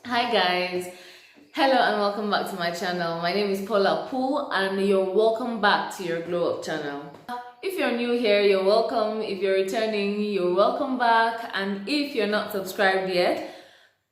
Hi guys, hello and welcome back to my channel. My name is Paula Poole and you're welcome back to your Glow Up channel. If you're new here, you're welcome. If you're returning, you're welcome back. And if you're not subscribed yet,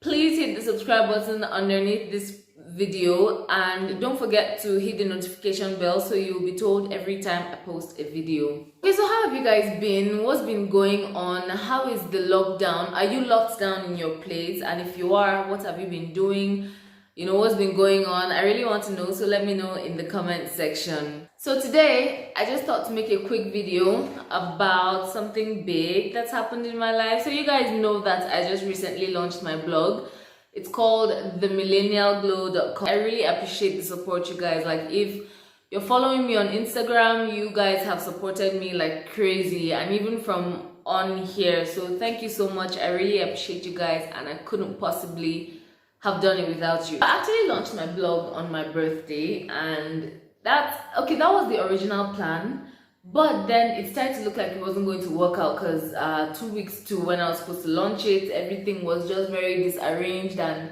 please hit the subscribe button underneath this video and don't forget to hit the notification bell so you'll be told every time I post a video. Okay, so how have you guys been? What's been going on? How is the lockdown? Are you locked down in your place? And if you are, what have you been doing? What's been going on? I really want to know, so let me know in the comment section. So today I just thought to make a quick video about something big that's happened in my life. So you guys know that I just recently launched my blog. It's called themillennialglow.com. I really appreciate the support, you guys. Like, if you're following me on Instagram, you guys have supported me like crazy, and even from on here. So thank you so much. I really appreciate you guys, and I couldn't possibly have done it without you. I actually launched my blog on my birthday, and that was the original plan, but then it started to look like it wasn't going to work out because 2 weeks to when I was supposed to launch it, everything was just very disarranged, and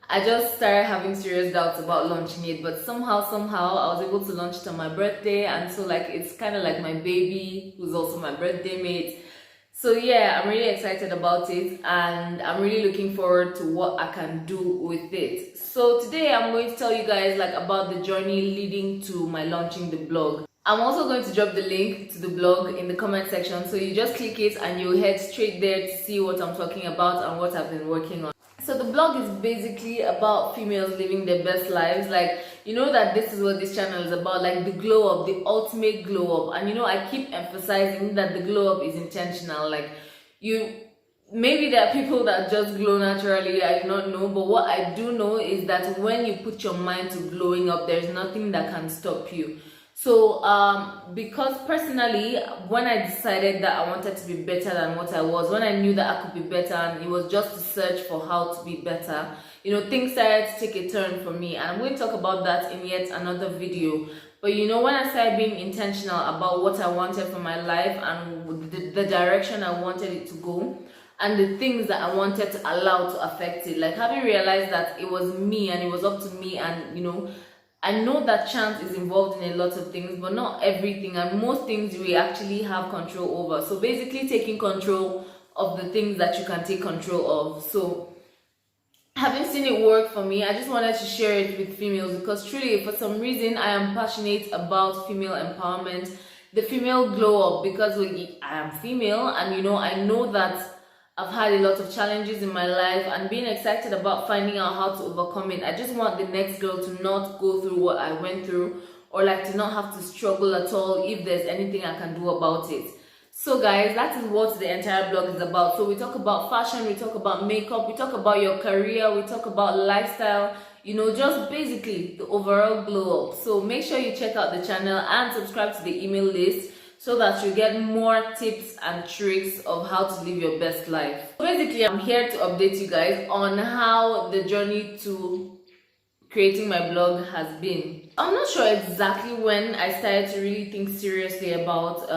I just started having serious doubts about launching it. But somehow I was able to launch it on my birthday, and so like it's kind of like my baby who's also my birthday mate. So yeah, I'm really excited about it, and I'm really looking forward to what I can do with it. So today I'm going to tell you guys like about the journey leading to my launching the blog. I'm also going to drop the link to the blog in the comment section, so you just click it and you'll head straight there to see what I'm talking about and what I've been working on. So the blog is basically about females living their best lives. Like, you know that this is what this channel is about, like the glow up, the ultimate glow up. And I keep emphasizing that the glow up is intentional. Like, maybe there are people that just glow naturally, I do not know, but what I do know is that when you put your mind to glowing up, there's nothing that can stop you. So because personally, when I decided that I wanted to be better than what I was, when I knew that I could be better, and it was just to search for how to be better, things started to take a turn for me, and I'm going to talk about that in yet another video. But when I started being intentional about what I wanted for my life and the direction I wanted it to go, and the things that I wanted to allow to affect it, like having realized that it was me and it was up to me, and I know that chance is involved in a lot of things, but not everything, and most things we actually have control over. So basically taking control of the things that you can take control of. So having seen it work for me, I just wanted to share it with females, because truly, for some reason, I am passionate about female empowerment, the female glow up, because I am female, and I know that I've had a lot of challenges in my life, and being excited about finding out how to overcome it. I just want the next girl to not go through what I went through, or like to not have to struggle at all if there's anything I can do about it. So guys, that is what the entire blog is about. So we talk about fashion, we talk about makeup, we talk about your career, we talk about lifestyle, just basically the overall glow up. So make sure you check out the channel and subscribe to the email list, so that you get more tips and tricks of how to live your best life. So basically, I'm here to update you guys on how the journey to creating my blog has been. I'm not sure exactly when I started to really think seriously about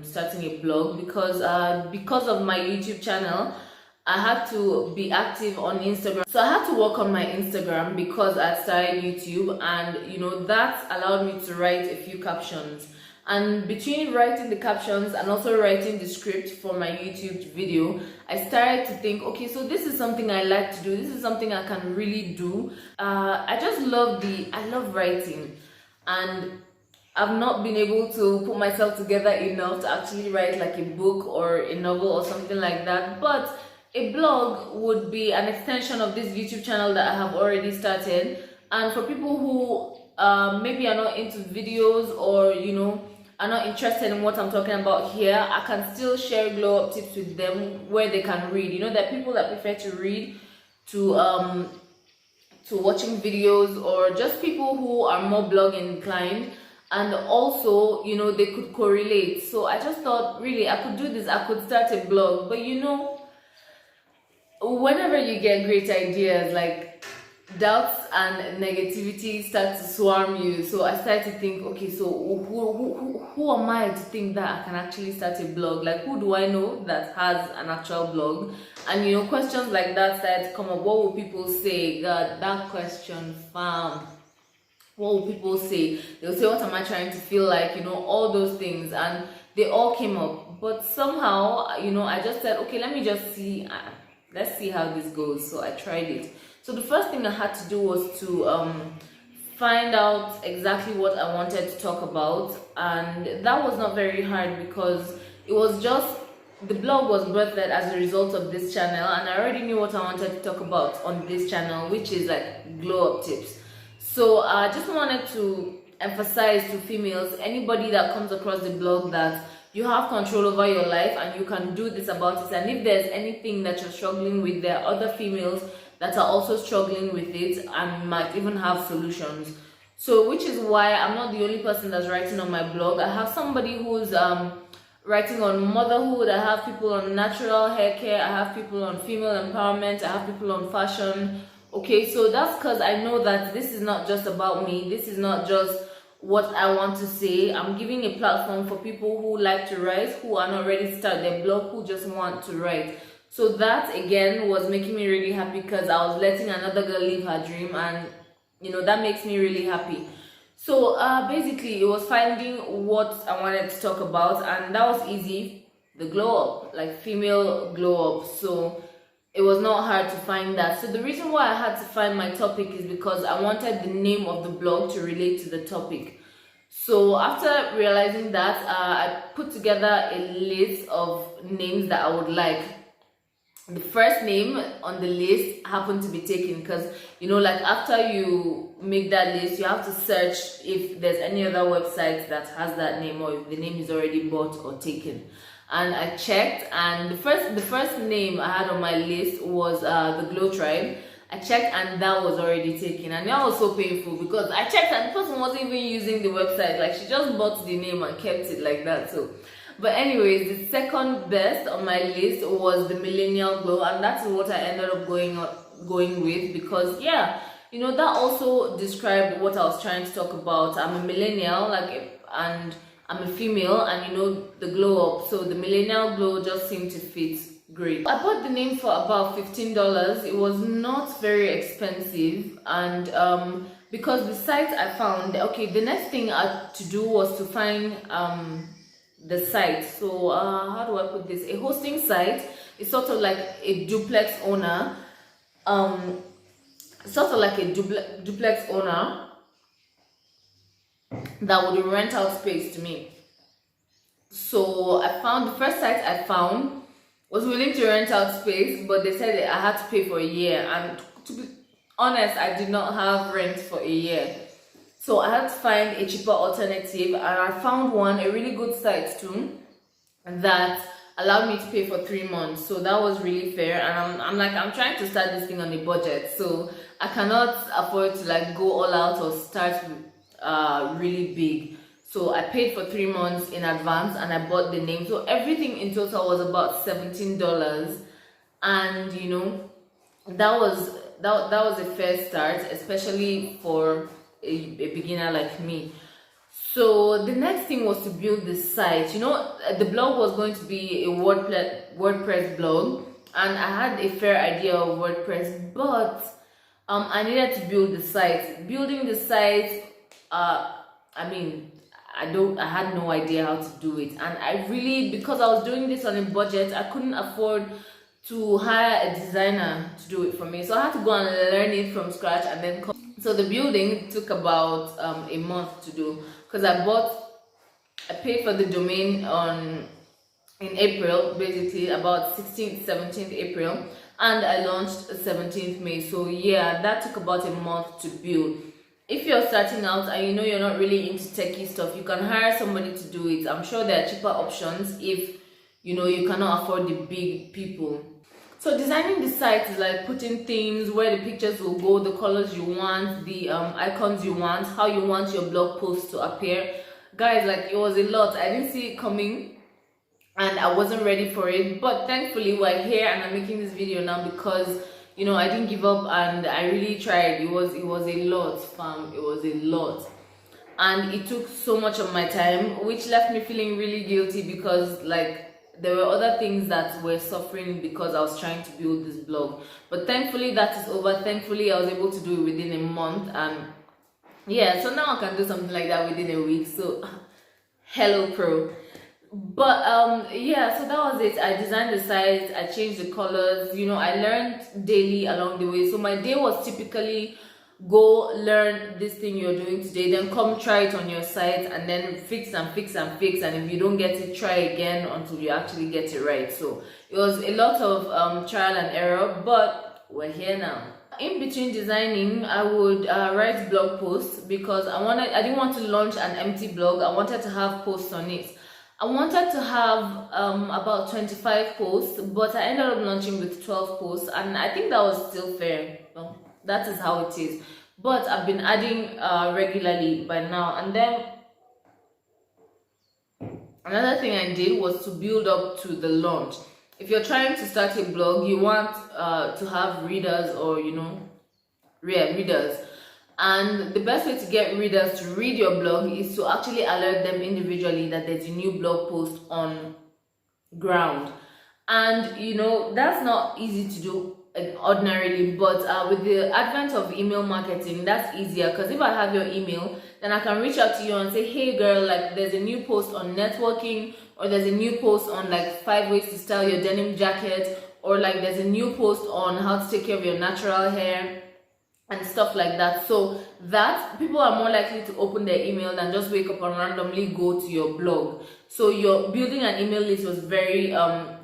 starting a blog, because of my YouTube channel, I had to be active on Instagram. So I had to work on my Instagram because I started YouTube, and that allowed me to write a few captions. And between writing the captions and also writing the script for my YouTube video, I started to think, okay, so this is something I like to do. This is something I can really do. I love writing, and I've not been able to put myself together enough to actually write like a book or a novel or something like that. But a blog would be an extension of this YouTube channel that I have already started. And for people who maybe are not into videos, or are not interested in what I'm talking about here, I can still share glow up tips with them where they can read. There are people that prefer to read to watching videos, or just people who are more blog inclined, and also they could correlate. So I just thought, really, I could do this, I could start a blog. But whenever you get great ideas, like doubts and negativity start to swarm you. So I started to think, okay, so who am I to think that I can actually start a blog? Like, who do I know that has an actual blog? And you know, questions like that started to come up. What will people say? God, that question, fam. What will people say? They'll say, what am I trying to feel like? You know, all those things. And they all came up. But somehow, you know, I just said, okay, let me just see. Let's see how this goes. So I tried it. So the first thing I had to do was to find out exactly what I wanted to talk about. And that was not very hard because it was just, the blog was birthed as a result of this channel. And I already knew what I wanted to talk about on this channel, which is like glow up tips. So I just wanted to emphasize to females, anybody that comes across the blog, that you have control over your life and you can do this about it. And if there's anything that you're struggling with, there are other females that are also struggling with it and might even have solutions. So which is why I'm not the only person that's writing on my blog. I have somebody who's writing on motherhood, I have people on natural hair care, I have people on female empowerment, I have people on fashion. Okay, so that's because I know that this is not just about me, this is not just what I want to say. I'm giving a platform for people who like to write, who are not ready to start their blog, who just want to write. So that again was making me really happy because I was letting another girl live her dream, and you know, that makes me really happy. So basically it was finding what I wanted to talk about, and that was easy. The glow up, like female glow up. So it was not hard to find that. So the reason why I had to find my topic is because I wanted the name of the blog to relate to the topic. So after realizing that, I put together a list of names that I would like. The first name on the list happened to be taken because, you know, like after you make that list, you have to search if there's any other website that has that name or if the name is already bought or taken. And I checked, and the first name I had on my list was the Glow Tribe. I checked and that was already taken, and that was so painful because I checked and the person wasn't even using the website. Like, she just bought the name and kept it like that. So but anyways, the second best on my list was the Millennial Glow, and that's what I ended up going with because, yeah, you know, that also described what I was trying to talk about. I'm a millennial, and I'm a female, and you know, the glow up. So the Millennial Glow just seemed to fit great. I bought the name for about $15. It was not very expensive, and because the site I found, okay, the next thing I had to do was to find the site. So how do I put this? A hosting site is sort of like a duplex owner, duplex owner that would rent out space to me. So I found the first site I found was willing to rent out space, but they said that I had to pay for a year, and to be honest, I did not have rent for a year. So I had to find a cheaper alternative, and I found one, a really good site too, that allowed me to pay for 3 months. So that was really fair, and I'm trying to start this thing on a budget, so I cannot afford to like go all out or start really big. So I paid for 3 months in advance, and I bought the name. So everything in total was about $17, and you know, that was a fair start, especially for a beginner like me. So the next thing was to build the site. You know, the blog was going to be a WordPress blog, and I had a fair idea of WordPress, but I needed to build the site. Building the site, I mean, I had no idea how to do it, and I really, because I was doing this on a budget, I couldn't afford to hire a designer to do it for me. So I had to go and learn it from scratch, and then so the building took about a month to do, because I paid for the domain in April, basically about 16th, 17th April, and I launched 17th May. So yeah, that took about a month to build. If you're starting out and you know you're not really into techie stuff, you can hire somebody to do it. I'm sure there are cheaper options if you know you cannot afford the big people. So designing the site is like putting themes, where the pictures will go, the colors you want, the icons you want, how you want your blog post to appear. Guys, like, it was a lot. I didn't see it coming and I wasn't ready for it, but thankfully we're here and I'm making this video now because, you know, I didn't give up and I really tried. It was a lot, fam. It was a lot. And it took so much of my time, which left me feeling really guilty because like there were other things that were suffering because I was trying to build this blog. But thankfully that is over. Thankfully I was able to do it within a month, and yeah, so now I can do something like that within a week. So hello pro. But yeah, so that was it. I designed the site, I changed the colors, you know, I learned daily along the way. So my day was typically go learn this thing you're doing today, then come try it on your site, and then fix and fix and fix, and if you don't get it, try again until you actually get it right. So it was a lot of trial and error, but we're here now. In between designing, I would write blog posts because I didn't want to launch an empty blog. I wanted to have posts on it. I wanted to have about 25 posts, but I ended up launching with 12 posts, and I think that was still fair. Well, that is how it is. But I've been adding regularly by now. And then another thing I did was to build up to the launch. If you're trying to start a blog, you want to have readers, or you know, readers. And the best way to get readers to read your blog is to actually alert them individually that there's a new blog post on ground. And you know, that's not easy to do ordinarily, but with the advent of email marketing, that's easier, because if I have your email, then I can reach out to you and say, hey girl, like there's a new post on networking, or there's a new post on like 5 ways to style your denim jacket, or like there's a new post on how to take care of your natural hair and stuff like that. So that people are more likely to open their email than just wake up and randomly go to your blog. So your building an email list was very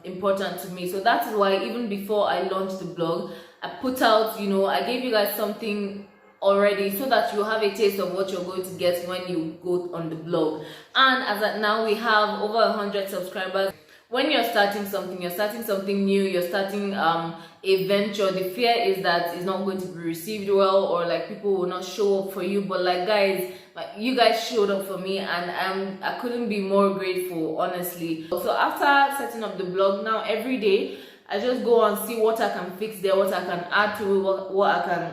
important to me. So that is why even before I launched the blog, I put out, you know, I gave you guys something already so that you have a taste of what you're going to get when you go on the blog. And as at now, we have over 100 subscribers. When you're starting something new, you're starting a venture, the fear is that it's not going to be received well, or like people will not show up for you. But like guys, you guys showed up for me, and I couldn't be more grateful, honestly. So after setting up the blog, now every day I just go and see what I can fix there, what I can add to it, what I can,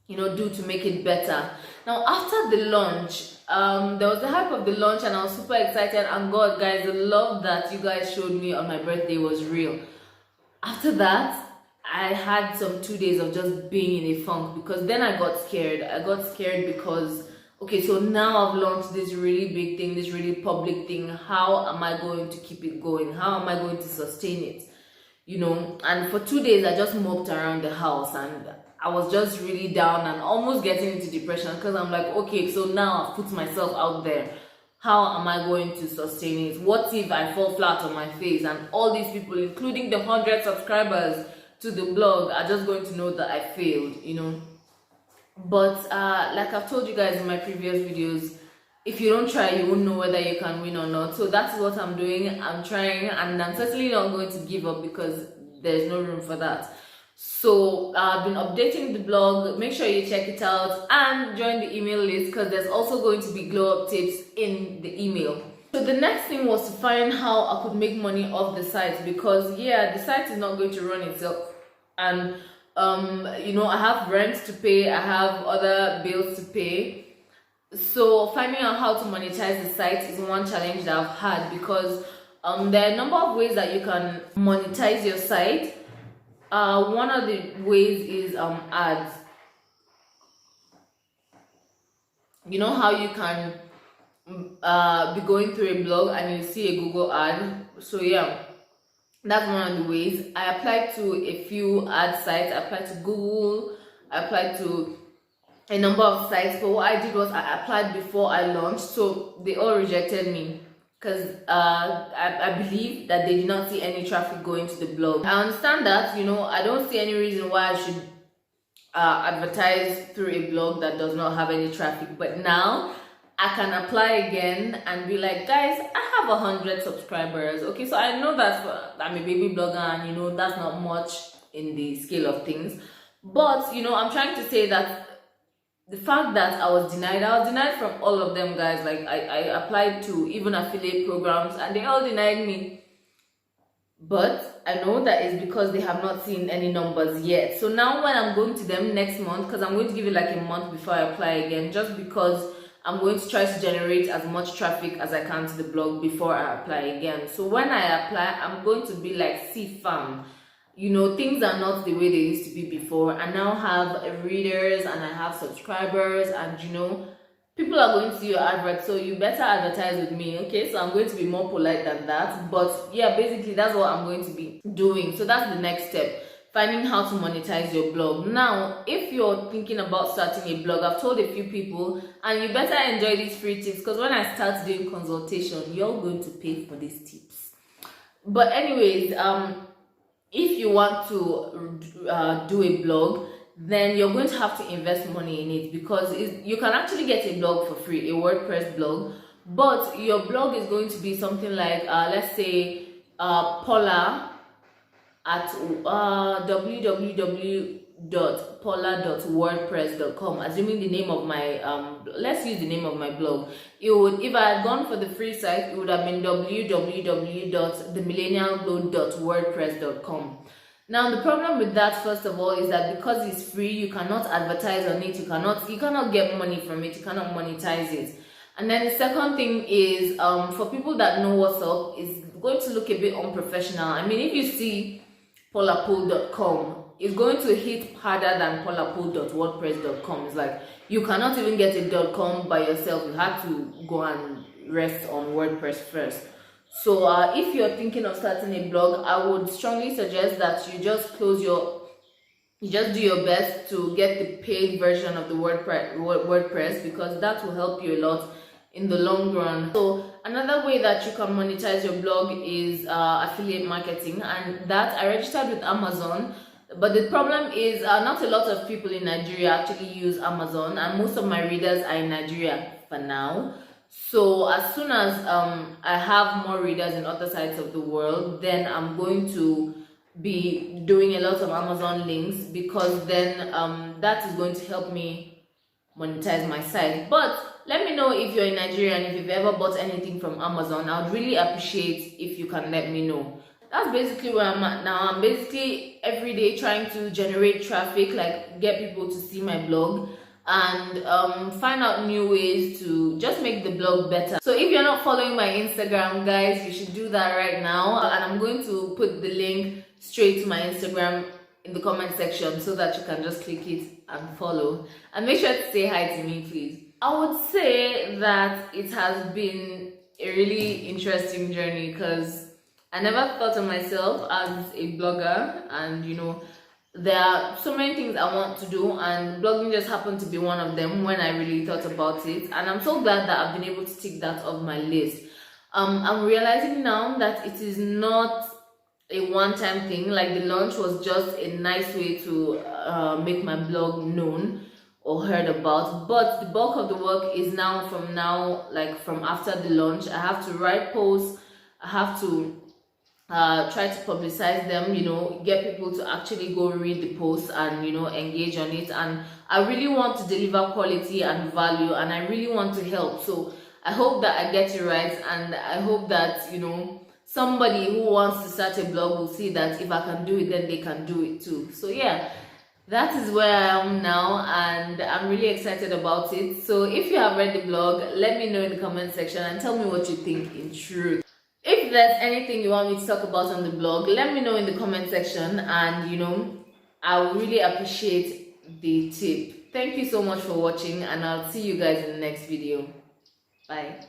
you know, do to make it better. Now after the launch, there was the hype of the launch, and I was super excited, and God guys, the love that you guys showed me on my birthday was real. After that, I had some 2 days of just being in a funk, because then I got scared. Because okay, so now I've launched this really big thing, this really public thing. How am I going to keep it going? How am I going to sustain it? You know, and for 2 days I just moped around the house, and I was just really down and almost getting into depression, because I'm like, okay, so now I've put myself out there. How am I going to sustain it? What if I fall flat on my face, and all these people, including the 100 subscribers to the blog, are just going to know that I failed, you know? But like I've told you guys in my previous videos, if you don't try, you won't know whether you can win or not. So that's what I'm doing. I'm trying, and I'm certainly not going to give up, because there's no room for that. So I've been updating the blog. Make sure you check it out and join the email list, because there's also going to be glow up tips in the email. So the next thing was to find how I could make money off the site, because yeah, the site is not going to run itself, and you know, I have rent to pay, I have other bills to pay. So finding out how to monetize the site is one challenge that I've had, because there are a number of ways that you can monetize your site. One of the ways is ads. You know how you can be going through a blog and you see a Google ad? So yeah, that's one of the ways. I applied to a few ad sites. I applied to Google, I applied to a number of sites, but what I did was I applied before I launched, so they all rejected me, because I believe that they did not see any traffic going to the blog. I understand that, you know, I don't see any reason why I should advertise through a blog that does not have any traffic. But now I can apply again and be like, guys, I have 100 subscribers. Okay, so I know that I'm a baby blogger, and you know, that's not much in the scale of things. But you know, I'm trying to say that the fact that I was denied from all of them, guys. Like I applied to even affiliate programs, and they all denied me. but I know that it's because they have not seen any numbers yet. So now when I'm going to them next month, because I'm going to give it like a month before I apply again, just because I'm going to try to generate as much traffic as I can to the blog before I apply again. So when I apply, I'm going to be like, see fam, you know, things are not the way they used to be before. I now have readers and I have subscribers, and you know, people are going to see your advert, so you better advertise with me. Okay, so I'm going to be more polite than that, but yeah, basically that's what I'm going to be doing. So that's the next step, finding how to monetize your blog. Now if you're thinking about starting a blog, I've told a few people, and you better enjoy these free tips, because when I start doing consultation, you're going to pay for these tips. But anyways, if you want to do a blog, then you're going to have to invest money in it, because you can actually get a blog for free, a WordPress blog, but your blog is going to be something like let's say Paula at www.paula.wordpress.com, assuming the name of my let's use the name of my blog. It would, if I had gone for the free site, it would have been www.themillennialglow.wordpress.com. Now the problem with that, first of all, is that because it's free, you cannot advertise on it, you cannot get money from it, you cannot monetize it. And then the second thing is, for people that know what's up, it's going to look a bit unprofessional. I mean, if you see paulapool.com, it's going to hit harder than paulapool.wordpress.com. It's like you cannot even get a .com by yourself. You have to go and rest on WordPress first. So if you're thinking of starting a blog, I would strongly suggest that you just do your best to get the paid version of the WordPress, because that will help you a lot in the long run. So another way that you can monetize your blog is affiliate marketing, and that I registered with Amazon. But the problem is not a lot of people in Nigeria actually use Amazon, and most of my readers are in Nigeria for now. So as soon as I have more readers in other sides of the world, then I'm going to be doing a lot of Amazon links, because then that is going to help me monetize my site. But let me know if you're in Nigeria and if you've ever bought anything from Amazon. I would really appreciate if you can let me know. That's basically where I'm at now. I'm basically every day trying to generate traffic, like get people to see my blog, and find out new ways to just make the blog better. So if you're not following my Instagram, guys, you should do that right now, and I'm going to put the link straight to my Instagram in the comment section, so that you can just click it and follow, and make sure to say hi to me, please. I would say that it has been a really interesting journey, because I never thought of myself as a blogger, and you know, there are so many things I want to do, and blogging just happened to be one of them when I really thought about it. And I'm so glad that I've been able to tick that off my list. I'm realizing now that it is not a one-time thing. Like the launch was just a nice way to make my blog known or heard about, but the bulk of the work is now from after the launch. I have to write posts, I have to try to publicize them, you know, get people to actually go read the posts and, you know, engage on it. And I really want to deliver quality and value, and I really want to help. So I hope that I get it right, and I hope that, you know, somebody who wants to start a blog will see that if I can do it, then they can do it too. So yeah, that is where I am now, and I'm really excited about it. So if you have read the blog, let me know in the comment section and tell me what you think in truth. If there's anything you want me to talk about on the blog, let me know in the comment section, and you know, I will really appreciate the tip. Thank you so much for watching, and I'll see you guys in the next video. Bye.